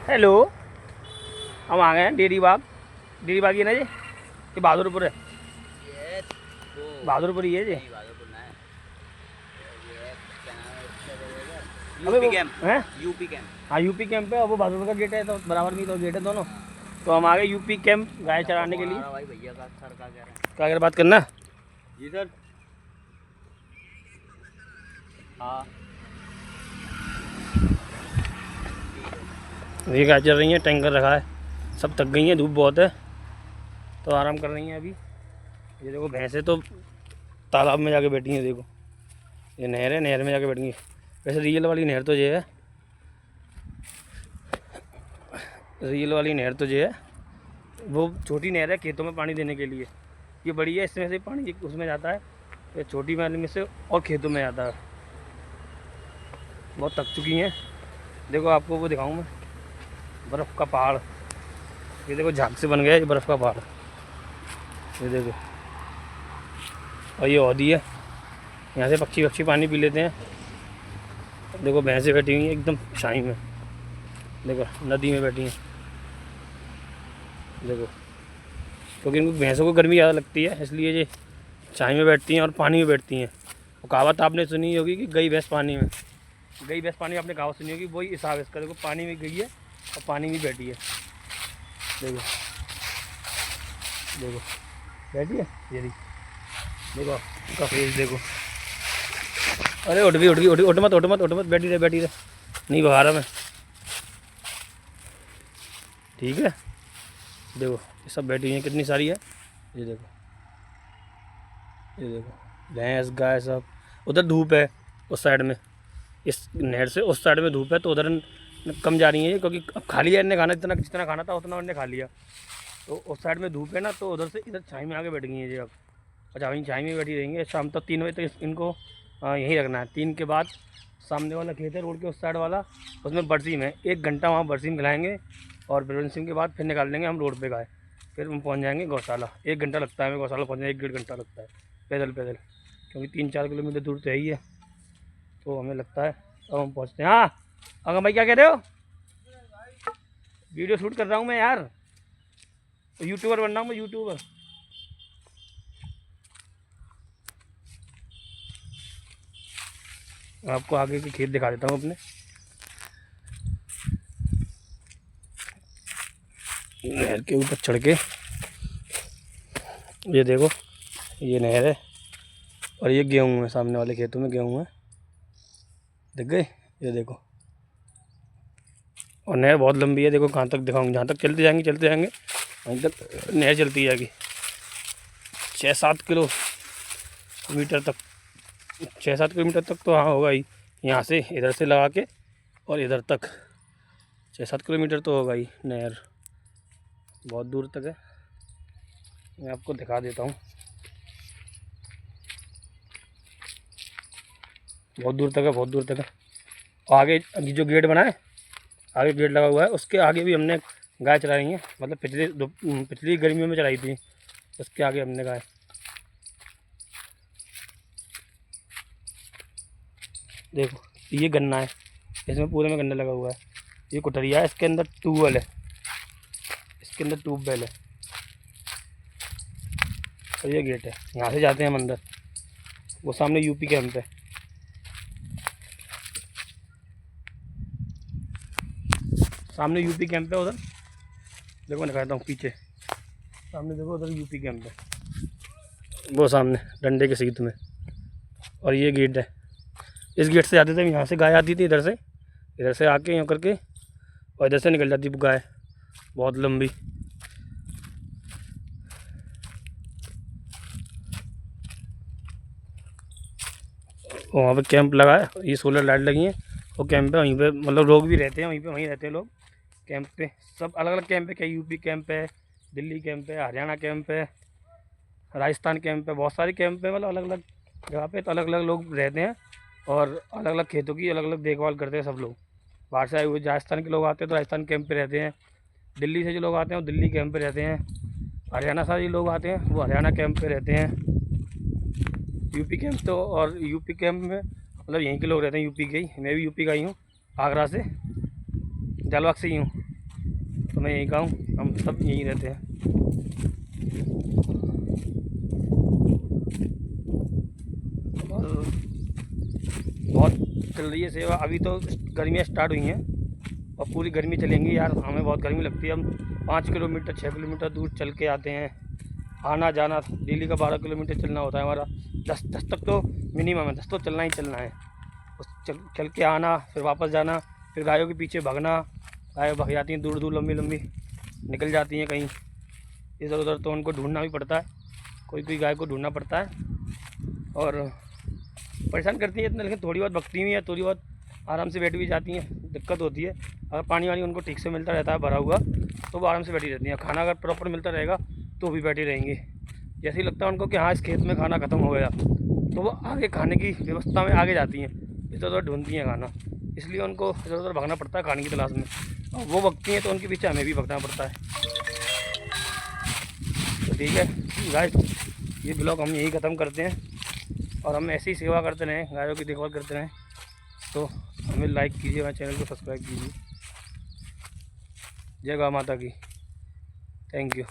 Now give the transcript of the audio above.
Hello, हम आ गए हैं डेरी बाग। डेरी बाग ये ना जी, ये बहादुरपुर है। ये वो बहादुरपुर ही है जी। नहीं बहादुरपुर ना है। ये क्या नाम है इसका बोलेगा? अबे यूपी वो कैंप। है। UP camp. हाँ, यूपी कैंप है और वो बहादुरपुर का गेट है, तो बराबर में ही तो गेट है दोनों। हाँ। तो हम आ गए यूपी कैंप गाय आपका चराने के फोन आ लिए। रहा भाई, भैया का सर का कह रहे हैं। क्या अगर बात करना। जी सर। हाँ। ये गाय चल रही है, टैंकर रखा है, सब थक गई हैं, धूप बहुत है तो आराम कर रही हैं अभी। ये देखो भैंसें तो तालाब में जाके बैठी हैं। देखो ये नहर है, नहर में जाके बैठी हैं। वैसे रियल वाली नहर तो ये है, रियल वाली नहर तो ये है। वो छोटी नहर है खेतों में पानी देने के लिए, ये बड़ी है, इसमें से पानी उसमें जाता है, ये छोटी वाली में से और खेतों में जाता है। बहुत थक चुकी हैं। देखो आपको वो दिखाऊं मैं, बर्फ़ का पहाड़। ये देखो झाग से बन गया ये बर्फ़ का पहाड़, ये देखो। और ये औदी है, यहाँ से पक्षी पक्षी पानी पी लेते हैं। देखो भैंसें बैठी हुई हैं एकदम छाई में, देखो नदी में बैठी हैं। देखो क्योंकि इनको भैंसों को गर्मी ज़्यादा लगती है, इसलिए ये छाई में बैठती हैं और पानी में बैठती हैं। वो कहावत आपने सुनी होगी कि गई भैंस पानी में, गई भैंस पानी में आपने कहावत सुनी होगी, वही हिसाब है इसका। देखो पानी में गई है और पानी में बैठी है। देखो देखो बैठी है ये रही। देखो उसका फेस देखो। अरे उठ गई उठ गई उठ उठ मत उठ मत उठ मत, बैठी रहे बैठी रहे, नहीं भगा रहा मैं। ठीक है, देखो ये सब बैठी हैं, कितनी सारी है। ये देखो, ये देखो भैंस गाय सब। उधर धूप है उस साइड में, इस नहर से उस साइड में धूप है, तो उधर कम जा रही है ये, क्योंकि अब खा लिया इनने खाना, जितना जितना खाना था उतना उन्होंने खा लिया। तो उस साइड में धूप है ना, तो उधर से इधर छाई में आके बैठ गई है ये अब। अच्छा वहीं छाई में बैठी रहेंगे शाम तक, 3 बजे तक इनको यहीं रखना है। 3 के बाद सामने वाला खेत है रोड के उस साइड वाला, उसमें बरसीम है, 1 घंटा वहाँ बरसीम खिलाएँगे और बरसीम के बाद फिर निकाल लेंगे हम रोड पे गाय। फिर हम पहुँच जाएंगे गौशाला। 1 घंटा लगता है हमें गौशाला पहुँचने, 1 डेढ़ घंटा लगता है पैदल पैदल, क्योंकि 3-4 किलोमीटर दूर तो है ही है, तो हमें लगता है अब हम पहुँचते हैं। हाँ अगर भाई क्या कह रहे हो? वीडियो शूट कर रहा हूँ मैं यार, यूट्यूबर बन रहा हूँ मैं, यूट्यूबर। आपको आगे के खेत दिखा देता हूँ अपने। नहर के ऊपर चढ़ के ये देखो, ये नहर है और ये गेहूँ है, सामने वाले खेतों में गेहूँ है, दिख गए? ये देखो, और नहर बहुत लंबी है, देखो कहाँ तक दिखाऊंगी, जहाँ तक चलते जाएंगे वहीं तक नहर चलती जाएगी। 6-7 किलोमीटर तक, 6-7 किलोमीटर तक तो हाँ होगा ही, यहाँ से इधर से लगा के और इधर तक 6-7 किलोमीटर तो होगा ही। नहर बहुत दूर तक है, मैं आपको दिखा देता हूँ। बहुत दूर तक है, बहुत दूर तक है। और आगे अभी जो गेट बना है, आगे गेट लगा हुआ है, उसके आगे भी हमने गाय चराई है, मतलब पिछली गर्मियों में चलाई थी, उसके आगे हमने गाय। देखो ये गन्ना है, इसमें पूरे में गन्ना लगा हुआ है। ये कुटरिया है, इसके अंदर ट्यूबवेल है, इसके अंदर ट्यूबवेल है, और ये गेट है, यहाँ से जाते हैं हम अंदर। वो सामने यूपी कैंप है, सामने यूपी कैंप है उधर। देखो मैं दिखाता हूँ पीछे, सामने देखो उधर यूपी कैंप है, वो सामने डंडे के सीध में। और ये गेट है, इस गेट से जाते थे, यहाँ से गाय आती थी, इधर से आके यहाँ करके और इधर से निकल जाती गाय, बहुत लंबी। वहाँ पे कैंप लगा है, ये सोलर लाइट लगी है, वो कैंप है वहीं पे, मतलब लोग भी रहते हैं वहीं पे, वहीं रहते हैं लोग कैंप पे। सब अलग अलग कैंप है, क्या यूपी कैंप है, दिल्ली कैंप है, हरियाणा कैंप है, राजस्थान कैंप है, बहुत सारे कैंप है, मतलब अलग अलग जगह पे तो अलग अलग लोग रहते हैं और अलग अलग खेतों की अलग अलग देखभाल करते हैं सब लोग। बाहर से आए हुए राजस्थान के लोग आते हैं तो राजस्थान कैंप पे रहते हैं, दिल्ली से जो लोग आते हैं वो दिल्ली कैंप पे रहते हैं, हरियाणा से जो लोग आते हैं वो हरियाणा कैंप पे रहते हैं। यूपी कैंप तो, और यूपी कैंप में मतलब यहीं के लोग रहते हैं, यूपी के ही। मैं भी यूपी का ही हूँ, आगरा से, जलबाग से ही हूँ। तो मैं यहीं का हूँ, हम सब यहीं रहते हैं। और बहुत चल रही है सेवा। अभी तो गर्मियाँ स्टार्ट हुई हैं और पूरी गर्मी चलेंगी यार। हमें बहुत गर्मी लगती है। हम 5 किलोमीटर 6 किलोमीटर दूर चल के आते हैं। आना जाना डेली का 12 किलोमीटर चलना होता है हमारा। 10 तक तो मिनिमम है, 10 तो चलना ही चलना है। उस चल के आना, फिर वापस जाना, फिर गायों के पीछे भागना। गाय भाग जाती हैं दूर दूर, लंबी लंबी निकल जाती हैं कहीं इधर उधर, तो उनको ढूंढना भी पड़ता है। कोई कोई गाय को ढूंढना पड़ता है और परेशान करती है इतना, लेकिन थोड़ी बहुत भगती हुई है, थोड़ी बहुत आराम से बैठ भी जाती हैं। दिक्कत होती है अगर पानी वानी उनको ठीक से मिलता रहता है भरा हुआ, तो वो आराम से बैठी रहती हैं। खाना अगर प्रॉपर मिलता रहेगा तो भी बैठी रहेंगी। जैसे ही लगता है उनको कि हाँ इस खेत में खाना ख़त्म हो गया, तो वो आगे खाने की व्यवस्था में आगे जाती हैं, इधर उधर ढूंढती हैं खाना। इसलिए उनको इधर उधर भागना पड़ता है खाने की तलाश में। और वो भगती हैं तो उनके पीछे हमें भी भगना पड़ता है। तो ठीक है गाइस, ये ब्लॉग हम यही ख़त्म करते हैं और हम ऐसी ही सेवा करते रहें, गायों की देखभाल करते रहें। तो हमें लाइक कीजिए, हमारे चैनल को सब्सक्राइब कीजिए। जय गौ माता की। Thank you.